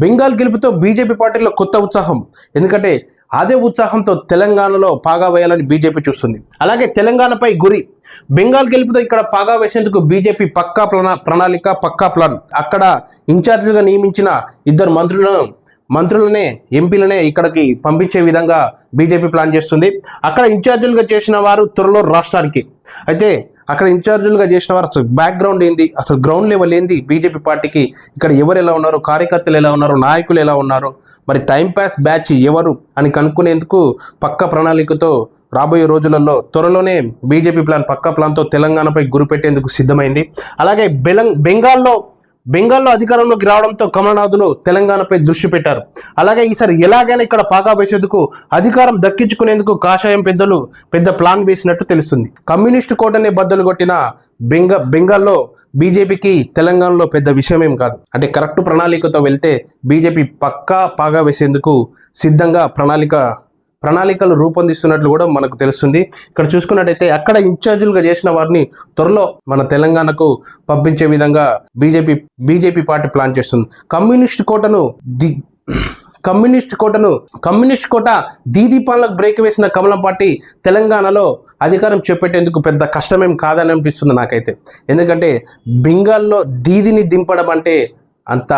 Bengal గెలుపుతో BJP పార్టీలో కొత్త ఉత్సాహం. ఎందుకంటే అదే ఉత్సాహంతో తెలంగాణలో పాగా వేయాలని బీజేపీ చూస్తుంది. అలాగే తెలంగాణపై గురి. బెంగాల్ గెలుపుతో ఇక్కడ పాగా వేసేందుకు బీజేపీ పక్కా ప్రణాళిక, పక్కా ప్లాన్. అక్కడ ఇన్ఛార్జిగా నియమించిన ఇద్దరు మంత్రులనే ఎంపీలనే ఇక్కడికి పంపించే విధంగా బీజేపీ ప్లాన్ చేస్తుంది. అక్కడ ఇన్ఛార్జీలుగా చేసిన వారు త్వరలో రాష్ట్రానికి. అయితే అక్కడ ఇన్ఛార్జీలుగా చేసిన వారు అసలు బ్యాక్గ్రౌండ్ ఏంది, అసలు గ్రౌండ్ లెవెల్ ఏంది, బీజేపీ పార్టీకి ఇక్కడ ఎవరు ఎలా ఉన్నారు, కార్యకర్తలు ఎలా ఉన్నారు, నాయకులు ఎలా ఉన్నారు, మరి టైంపాస్ బ్యాచ్ ఎవరు అని కనుక్కునేందుకు పక్క ప్రణాళికతో రాబోయే రోజులలో త్వరలోనే బీజేపీ పక్కా ప్లాన్తో తెలంగాణపై గురిపెట్టేందుకు సిద్ధమైంది. అలాగే బెంగాల్లో అధికారంలోకి రావడంతో కమలనాథులు తెలంగాణపై దృష్టి పెట్టారు. అలాగే ఈసారి ఎలాగైనా ఇక్కడ పాగా వేసేందుకు, అధికారం దక్కించుకునేందుకు కాషాయం పెద్ద ప్లాన్ వేసినట్టు తెలుస్తుంది. కమ్యూనిస్టు కోటనే బద్దలు కొట్టిన బెంగాల్లో బీజేపీకి తెలంగాణలో పెద్ద విషయమేం కాదు. అంటే కరెక్ట్ ప్రణాళికతో వెళ్తే బీజేపీ పక్కా పాగా వేసేందుకు సిద్ధంగా ప్రణాళికలు రూపొందిస్తున్నట్లు కూడా మనకు తెలుస్తుంది. ఇక్కడ చూసుకున్నట్టయితే అక్కడ ఇన్ఛార్జీలుగా చేసిన వారిని త్వరలో మన తెలంగాణకు పంపించే విధంగా బీజేపీ పార్టీ ప్లాన్ చేస్తుంది. కమ్యూనిస్ట్ కోట దీదీపాలకు బ్రేక్ వేసిన కమలం పార్టీ తెలంగాణలో అధికారం చేపట్టేందుకు పెద్ద కష్టమేం కాదని అనిపిస్తుంది నాకైతే. ఎందుకంటే బెంగాల్లో దీదిని దింపడం అంటే అంత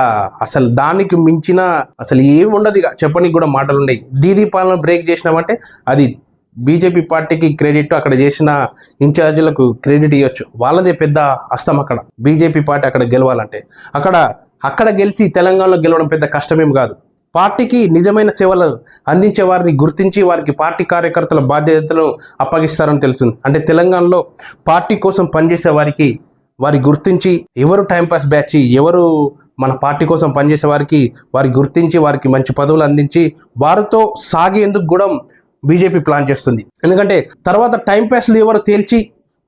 అసలు దానికి మించిన అసలు ఏమి ఉండదు. ఇక చెప్పడానికి కూడా మాటలు ఉన్నాయి. దీదీ పాలన బ్రేక్ చేసినామంటే అది బీజేపీ పార్టీకి క్రెడిట్, అక్కడ చేసిన ఇన్ఛార్జీలకు క్రెడిట్ ఇవ్వచ్చు. వాళ్ళదే పెద్ద హస్తం. అక్కడ బీజేపీ పార్టీ అక్కడ గెలవాలంటే అక్కడ గెలిచి తెలంగాణలో గెలవడం పెద్ద కష్టమేం కాదు. పార్టీకి నిజమైన సేవలు అందించే వారిని గుర్తించి వారికి పార్టీ కార్యకర్తల బాధ్యతలను అప్పగిస్తారని తెలుస్తుంది. అంటే తెలంగాణలో పార్టీ కోసం పనిచేసే వారి గుర్తించి ఎవరు టైంపాస్ బ్యాచ్, ఎవరు మన పార్టీ కోసం పనిచేసే వారి గుర్తించి వారికి మంచి పదవులు అందించి వారితో సాగేందుకు కూడా బీజేపీ ప్లాన్ చేస్తుంది. ఎందుకంటే తర్వాత టైంపాస్లు ఎవరు తేల్చి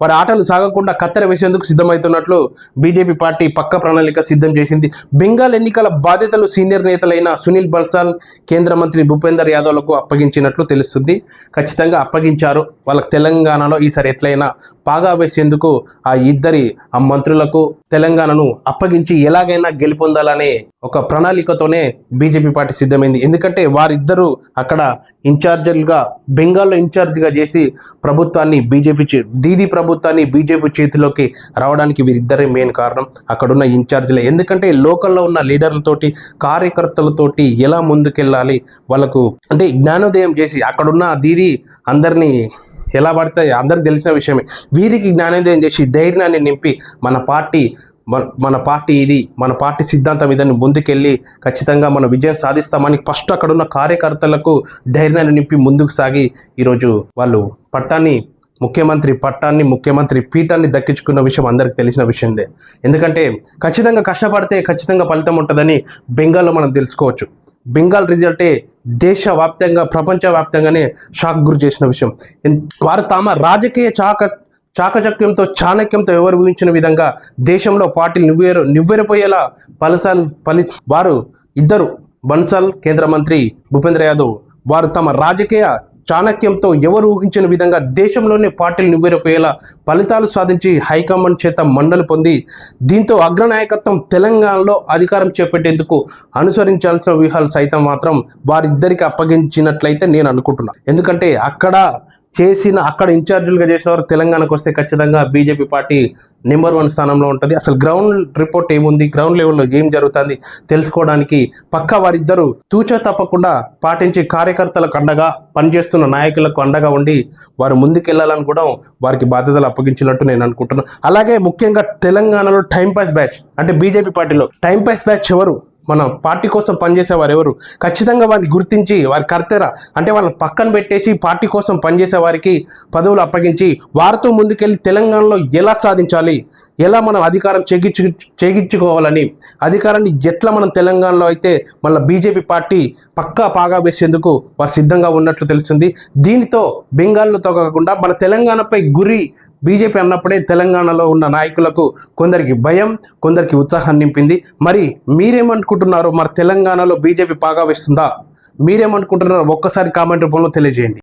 వారి ఆటలు సాగకుండా కత్తెర వేసేందుకు సిద్ధమవుతున్నట్లు బీజేపీ పార్టీ పక్క ప్రణాళిక సిద్ధం చేసింది. బెంగాల్ ఎన్నికల బాధ్యతలు సీనియర్ నేతలైన సునీల్ బన్సాల్, కేంద్ర మంత్రి భూపేందర్ యాదవ్లకు అప్పగించినట్లు తెలుస్తుంది. ఖచ్చితంగా అప్పగించారు. వాళ్ళకి తెలంగాణలో ఈసారి ఎట్లయినా పాగా వేసేందుకు ఆ మంత్రులకు తెలంగాణను అప్పగించి ఎలాగైనా గెలుపొందాలనే ఒక ప్రణాళికతోనే బీజేపీ పార్టీ సిద్ధమైంది. ఎందుకంటే వారిద్దరూ అక్కడ ఇన్ఛార్జీలుగా బెంగాల్లో ఇన్ఛార్జిగా చేసి దీదీ ప్రభుత్వాన్ని బీజేపీ చేతిలోకి రావడానికి వీరిద్దరే మెయిన్ కారణం, అక్కడున్న ఇన్ఛార్జీలే. ఎందుకంటే లోకల్లో ఉన్న లీడర్లతోటి, కార్యకర్తలతోటి ఎలా ముందుకెళ్ళాలి, వాళ్ళకు అంటే జ్ఞానోదయం చేసి అక్కడున్న దీదీ అందరినీ ఎలా పడితే అందరికి తెలిసిన విషయమే. వీరికి జ్ఞానోదయం చేసి ధైర్యాన్ని నింపి మన పార్టీ ఇది, మన పార్టీ సిద్ధాంతం ఇదని ముందుకెళ్ళి ఖచ్చితంగా మన విజయం సాధిస్తామని ఫస్ట్ అక్కడున్న కార్యకర్తలకు ధైర్యాన్ని నింపి ముందుకు సాగి ఈరోజు వాళ్ళు ముఖ్యమంత్రి పీఠాన్ని దక్కించుకున్న విషయం అందరికి తెలిసిన విషయందే. ఎందుకంటే ఖచ్చితంగా కష్టపడితే ఖచ్చితంగా ఫలితం ఉంటుందని బెంగాల్లో మనం తెలుసుకోవచ్చు. బెంగాల్ రిజల్టే దేశవ్యాప్తంగా, ప్రపంచవ్యాప్తంగానే షాక్ గురి చేసిన విషయం. వారు తమ రాజకీయ చాకచక్యంతో, చాణక్యంతో ఎవరు ఊహించిన విధంగా దేశంలో పార్టీలు నివ్వెరపోయేలా వారు ఇద్దరు బన్సాల్, కేంద్ర మంత్రి భూపేంద్ర యాదవ్, వారు తమ రాజకీయ చాణక్యంతో ఎవరు ఊహించిన విధంగా దేశంలోనే పార్టీలు నివ్వెరపోయేలా ఫలితాలు సాధించి హైకమాండ్ చేత మండలి పొంది దీంతో అగ్రనాయకత్వం తెలంగాణలో అధికారం చేపట్టేందుకు అనుసరించాల్సిన వ్యూహాలు సైతం మాత్రం వారిద్దరికి అప్పగించినట్లయితే నేను అనుకుంటున్నాను. ఎందుకంటే అక్కడ ఇన్ఛార్జీలుగా చేసిన వారు తెలంగాణకు వస్తే ఖచ్చితంగా బీజేపీ పార్టీ నెంబర్ 1 స్థానంలో ఉంటుంది. అసలు గ్రౌండ్ రిపోర్ట్ ఏముంది, గ్రౌండ్ లెవెల్లో ఏం జరుగుతుంది తెలుసుకోవడానికి పక్కా వారిద్దరూ తూచా తప్పకుండా పాటించి కార్యకర్తలకు అండగా, పనిచేస్తున్న నాయకులకు అండగా ఉండి వారు ముందుకెళ్లాలని కూడా వారికి బాధ్యతలు అప్పగించినట్టు నేను అనుకుంటున్నాను. అలాగే ముఖ్యంగా తెలంగాణలో టైంపాస్ బ్యాచ్, అంటే బీజేపీ పార్టీలో టైంపాస్ బ్యాచ్ ఎవరు, మన పార్టీ కోసం పనిచేసేవారు ఎవరు, ఖచ్చితంగా వారిని గుర్తించి వారి కర్తెర అంటే వాళ్ళని పక్కన పెట్టేసి పార్టీ కోసం పనిచేసే వారికి పదవులు అప్పగించి వారితో ముందుకెళ్ళి తెలంగాణలో ఎలా సాధించాలి, ఎలా మనం అధికారం చేగించుకోవాలని, అధికారాన్ని ఎట్లా మనం తెలంగాణలో అయితే మళ్ళీ బీజేపీ పార్టీ పక్కా పాగా వేసేందుకు వారు సిద్ధంగా ఉన్నట్లు తెలుస్తుంది. దీనితో బెంగాల్తో కాకుండా మన తెలంగాణపై గురి బీజేపీ అన్నప్పుడే తెలంగాణలో ఉన్న నాయకులకు కొందరికి భయం, కొందరికి ఉత్సాహం నింపింది. మరి మీరేమనుకుంటున్నారో, మరి తెలంగాణలో బీజేపీ పాగా వేస్తుందా, మీరేమనుకుంటున్నారో ఒక్కసారి కామెంట్ రూపంలో తెలియజేయండి.